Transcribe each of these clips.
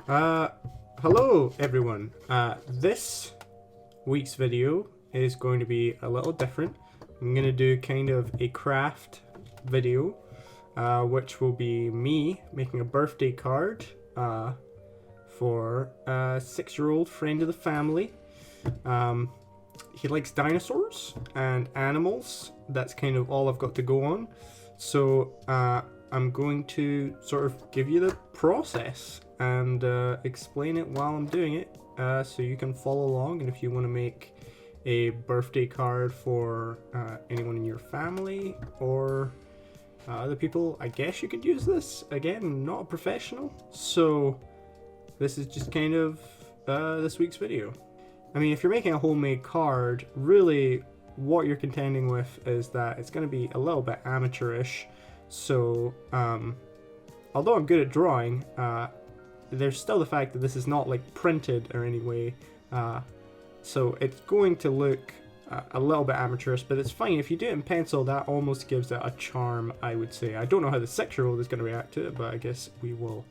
Uh, Hello everyone. This week's video is going to be a little different. I'm going to do kind of a craft video, which will be me making a birthday card for a 6-year-old friend of the family. He likes dinosaurs and animals. That's kind of all I've got to go on. So I'm going to sort of give you the process and explain it while I'm doing it, so you can follow along. And if you want to make a birthday card for anyone in your family or other people, I guess you could use this. Again, I'm not a professional, so this is just kind of this week's video. I mean, if you're making a homemade card, really what you're contending with is that it's going to be a little bit amateurish. So although I'm good at drawing, there's still the fact that this is not like printed or any way, so it's going to look a little bit amateurish, but it's fine. If you do it in pencil, that almost gives it a charm, I would say. I don't know how the 6-year-old is going to react to it, but I guess we will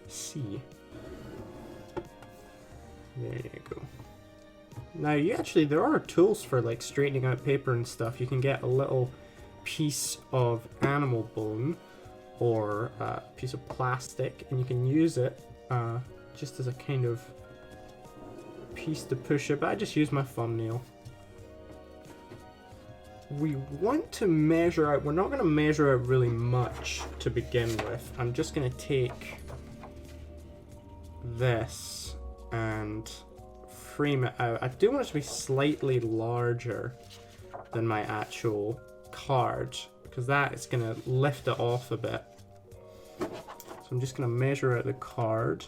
see. There you go. Now, there are tools for like straightening out paper and stuff. You can get a little piece of animal bone or a piece of plastic, and you can use it just as a kind of piece to push it, but I just use my thumbnail. We want to measure out, we're not going to measure out really much to begin with. I'm just going to take this and frame it out. I do want it to be slightly larger than my actual card, because that is going to lift it off a bit. So I'm just going to measure out the card.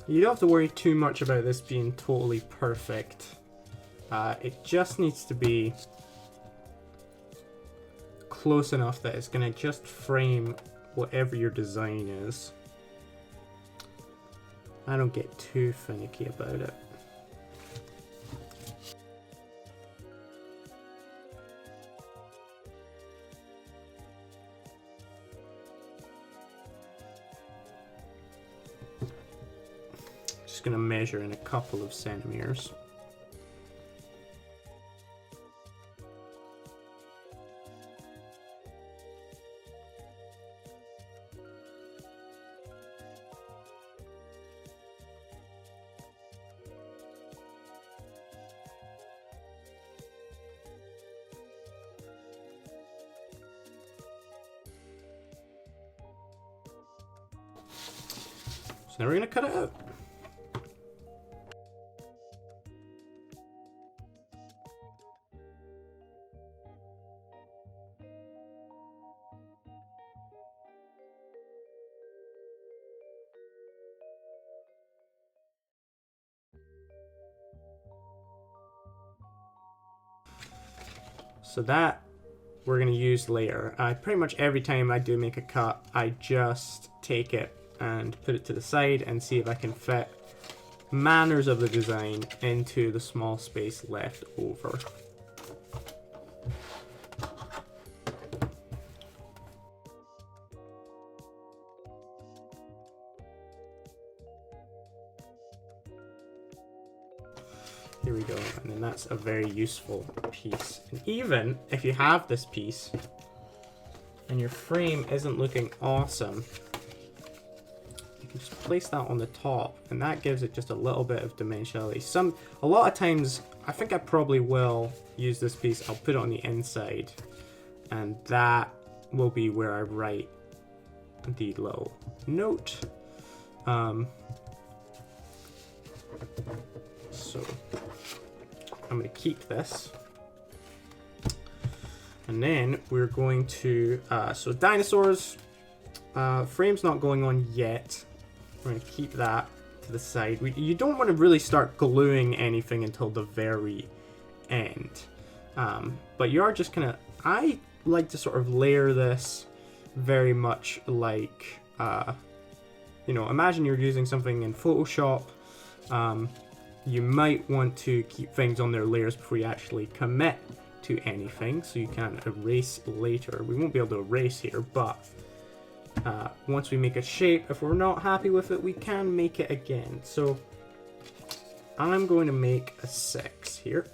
You don't have to worry too much about this being totally perfect. It just needs to be close enough that it's going to just frame whatever your design is. I don't get too finicky about it. Just going to measure in a couple of centimeters. So now we're going to cut it out. So that we're going to use later. Pretty much every time I do make a cut, I just take it and put it to the side and see if I can fit manners of the design into the small space left over. Here we go, and then that's a very useful piece. And even if you have this piece and your frame isn't looking awesome, you can just place that on the top, and that gives it just a little bit of dimensionality. A lot of times, I think I probably will use this piece. I'll put it on the inside, and that will be where I write the little note. So I'm going to keep this, and then we're going to so dinosaurs, frame's not going on yet. We're going to keep that to the side. You don't want to really start gluing anything until the very end, but you are just gonna, I like to sort of layer this very much like, you know, imagine you're using something in Photoshop You might want to keep things on their layers before you actually commit to anything, so you can erase later. We won't be able to erase here, but once we make a shape, if we're not happy with it, we can make it again. So I'm going to make a 6 here.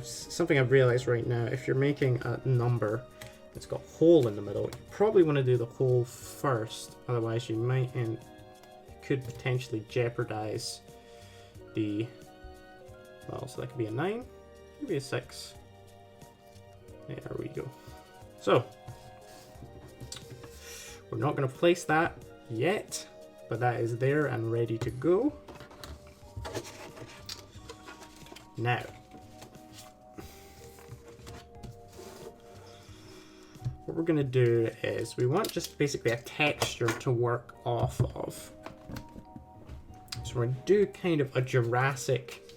Something I've realized right now, if you're making a number that's got a hole in the middle, you probably want to do the hole first, otherwise you might and could potentially jeopardize the, well, so that could be a 9, maybe a 6. There we go. So we're not going to place that yet, but that is there and ready to go. Now, what we're going to do is we want just basically a texture to work off of. So we're going to do kind of a Jurassic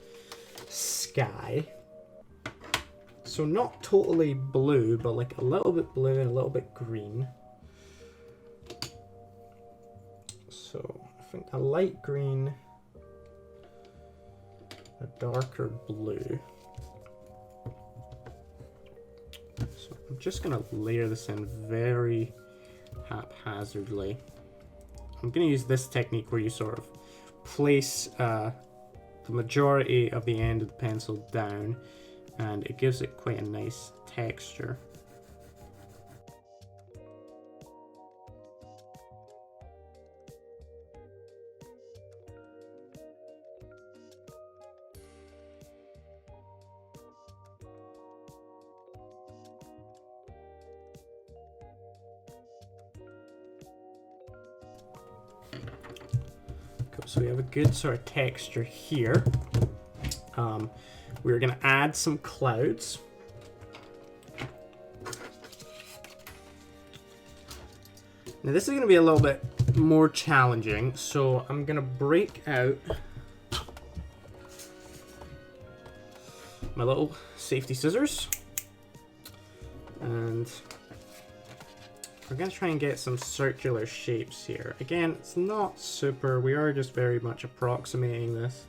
sky. So not totally blue, but like a little bit blue and a little bit green. So I think a light green, a darker blue. So I'm just going to layer this in very haphazardly. I'm going to use this technique where you sort of place the majority of the end of the pencil down, and it gives it quite a nice texture. So we have a good sort of texture here. We're going to add some clouds. Now this is going to be a little bit more challenging, so I'm going to break out my little safety scissors, and we're going to try and get some circular shapes here. Again, it's not super, we are just very much approximating this.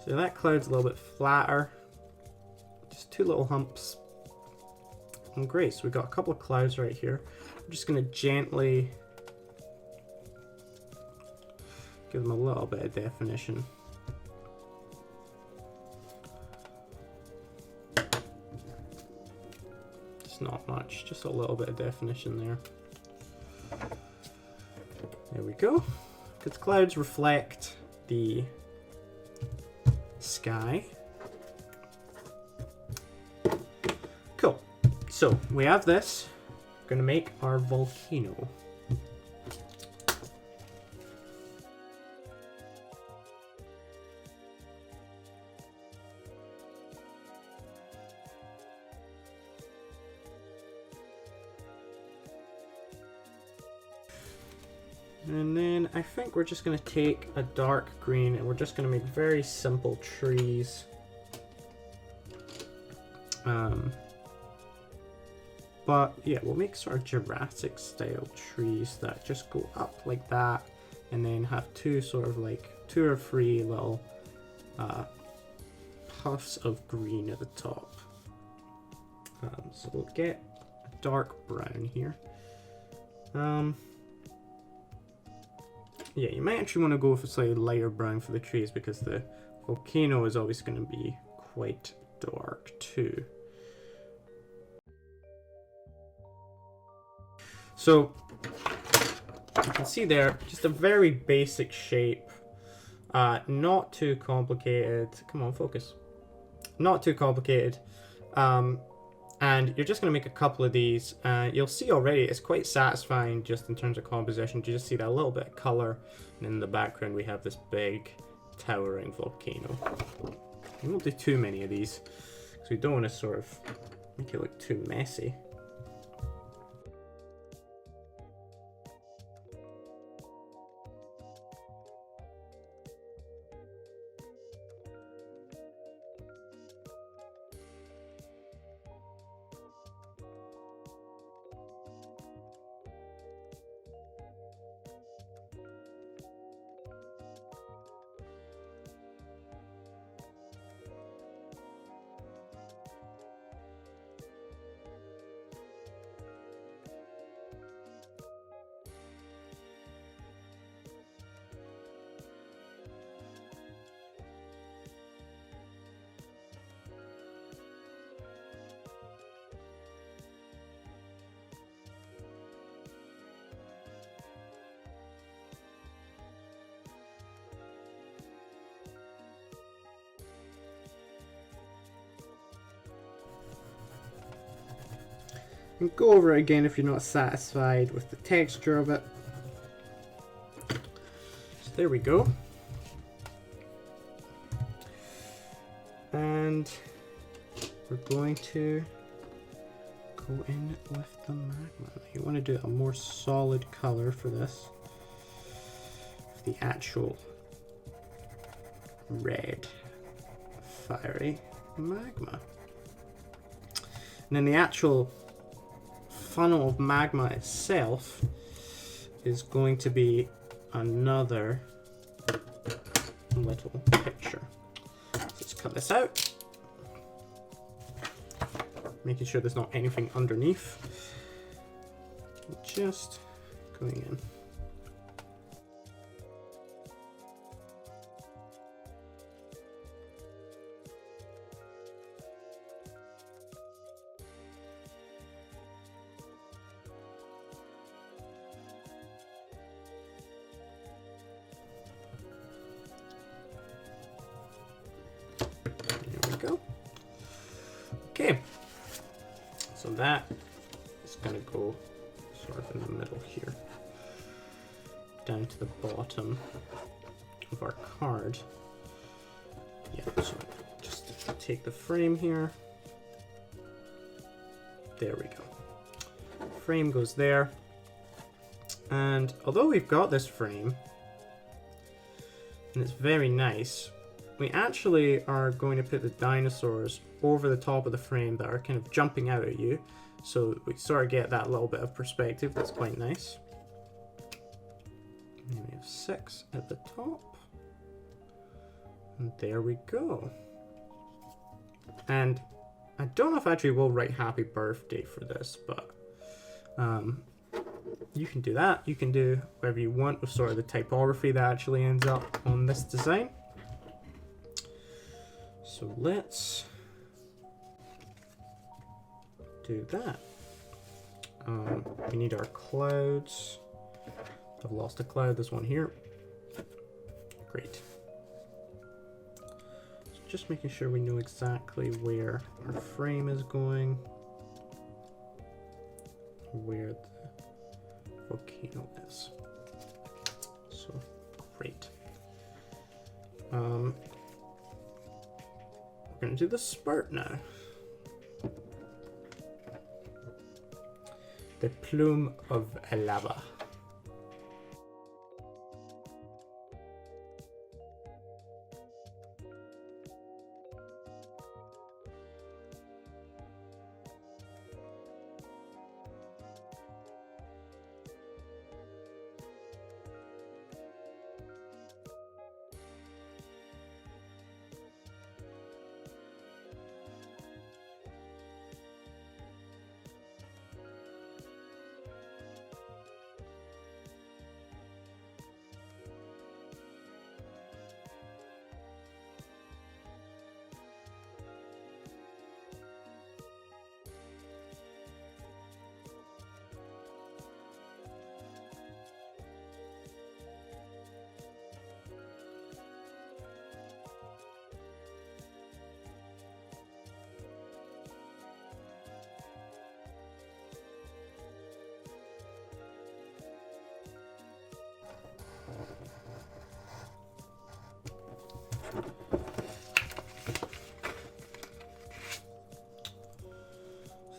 So that cloud's a little bit flatter, just two little humps. And great, so we've got a couple of clouds right here. I'm just going to gently give them a little bit of definition. Just not much, just a little bit of definition there. There we go. Because clouds reflect the sky. Cool. So we have this. We're going to make our volcano. And then I think we're just going to take a dark green and we're just going to make very simple trees. But yeah, we'll make sort of Jurassic style trees that just go up like that and then have two sort of like 2 or 3 little puffs of green at the top. So we'll get a dark brown here. Yeah, you might actually want to go for slightly lighter brown for the trees because the volcano is always going to be quite dark too. So you can see there, just a very basic shape, not too complicated. Come on, focus. Not too complicated. And you're just going to make a couple of these. You'll see already it's quite satisfying just in terms of composition. You just see that little bit of color, and in the background we have this big towering volcano. We won't do too many of these because we don't want to sort of make it look too messy. And go over it again if you're not satisfied with the texture of it. So there we go. And we're going to go in with the magma. You want to do a more solid color for this. The actual red fiery magma. And then the actual funnel of magma itself is going to be another little picture. Let's cut this out, making sure there's not anything underneath. Just going in. Go. Okay, so that is going to go sort of in the middle here, down to the bottom of our card. Yeah, so just take the frame here. There we go. Frame goes there, and although we've got this frame, and it's very nice, we actually are going to put the dinosaurs over the top of the frame that are kind of jumping out at you. So we sort of get that little bit of perspective. That's quite nice. And we have 6 at the top. And there we go. And I don't know if I actually will write happy birthday for this, but you can do that. You can do whatever you want with sort of the typography that actually ends up on this design. So let's do that. We need our clouds. I've lost a cloud, this one here. Great. So just making sure we know exactly where our frame is going, where the volcano is. So, great. We're going to do the spurt now. The plume of lava.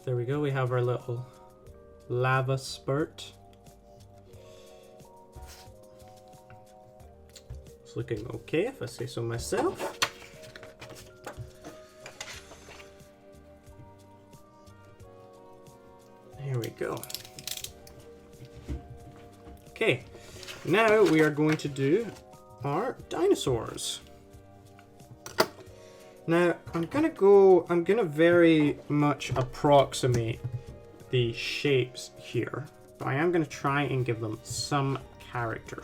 There we go, we have our little lava spurt. It's looking okay, if I say so myself. Here we go. Okay, now we are going to do our dinosaurs. Now, I'm gonna very much approximate the shapes here, but I am gonna try and give them some character.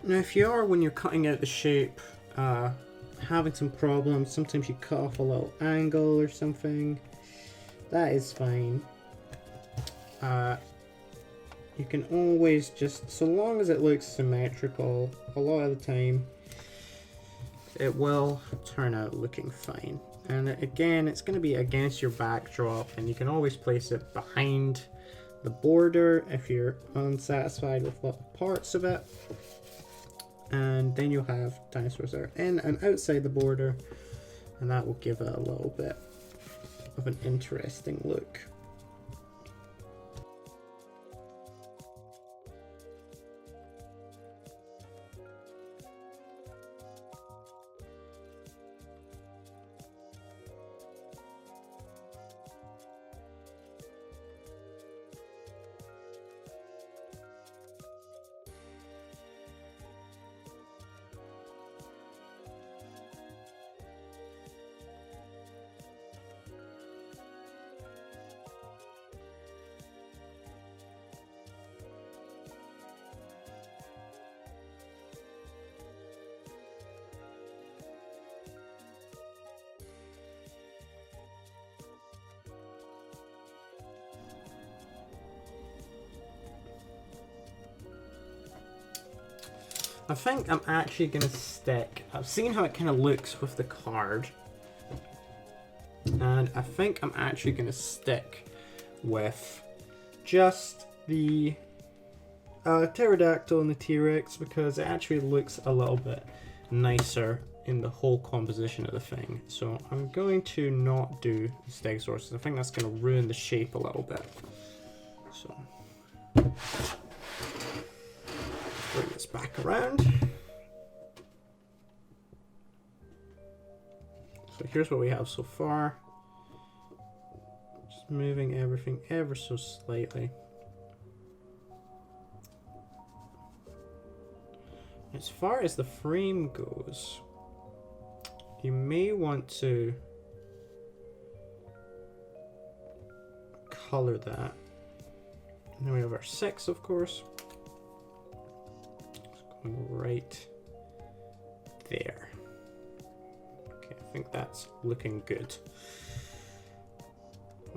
Now, if you are, when you're cutting out the shape, having some problems, sometimes you cut off a little angle or something, that is fine. You can always just, so long as it looks symmetrical, a lot of the time, it will turn out looking fine. And again, it's going to be against your backdrop, and you can always place it behind the border if you're unsatisfied with little parts of it. And then you'll have dinosaurs that are in and outside the border, and that will give it a little bit of an interesting look. I think I'm actually going to stick, I've seen how it kind of looks with the card, and I think I'm actually going to stick with just the pterodactyl and the T-Rex, because it actually looks a little bit nicer in the whole composition of the thing. So I'm going to not do the Stegosaurus because I think that's going to ruin the shape a little bit. So bring this back around. So here's what we have so far. Just moving everything ever so slightly. As far as the frame goes, you may want to color that. And then we have our 6, of course. It's going right there. Okay, I think that's looking good.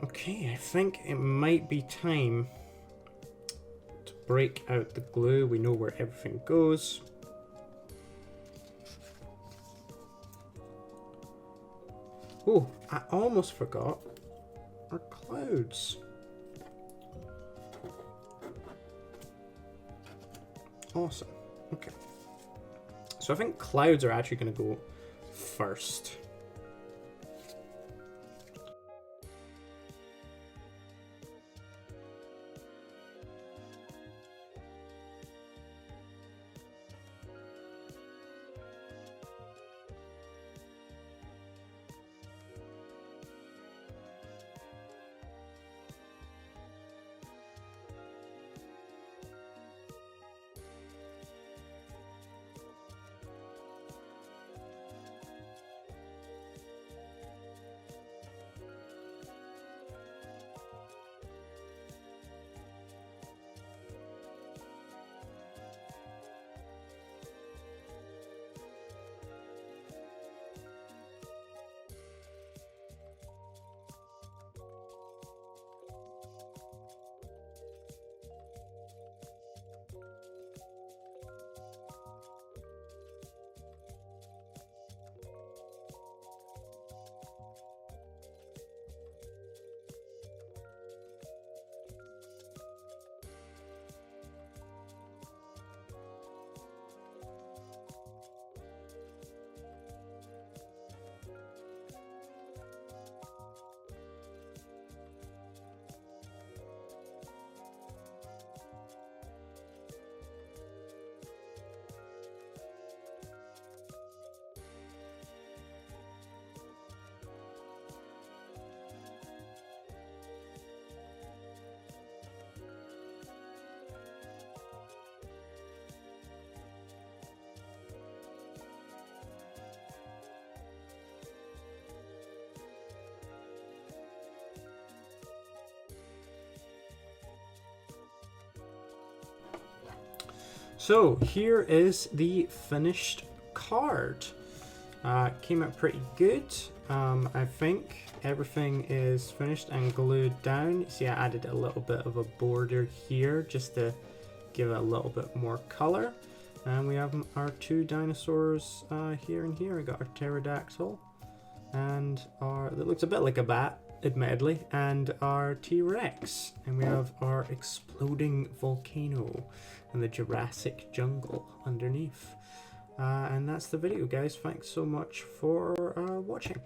Okay, I think it might be time to break out the glue. We know where everything goes. Oh, I almost forgot our clouds. Awesome. Okay. So I think clouds are actually going to go first. So here is the finished card. Came out pretty good. I think everything is finished and glued down. See, I added a little bit of a border here just to give it a little bit more color. And we have our 2 dinosaurs here and here. We got our pterodactyl and our, that looks a bit like a bat, admittedly, and our T-Rex. And we have our exploding volcano and the Jurassic jungle underneath. And that's the video, guys. Thanks so much for watching.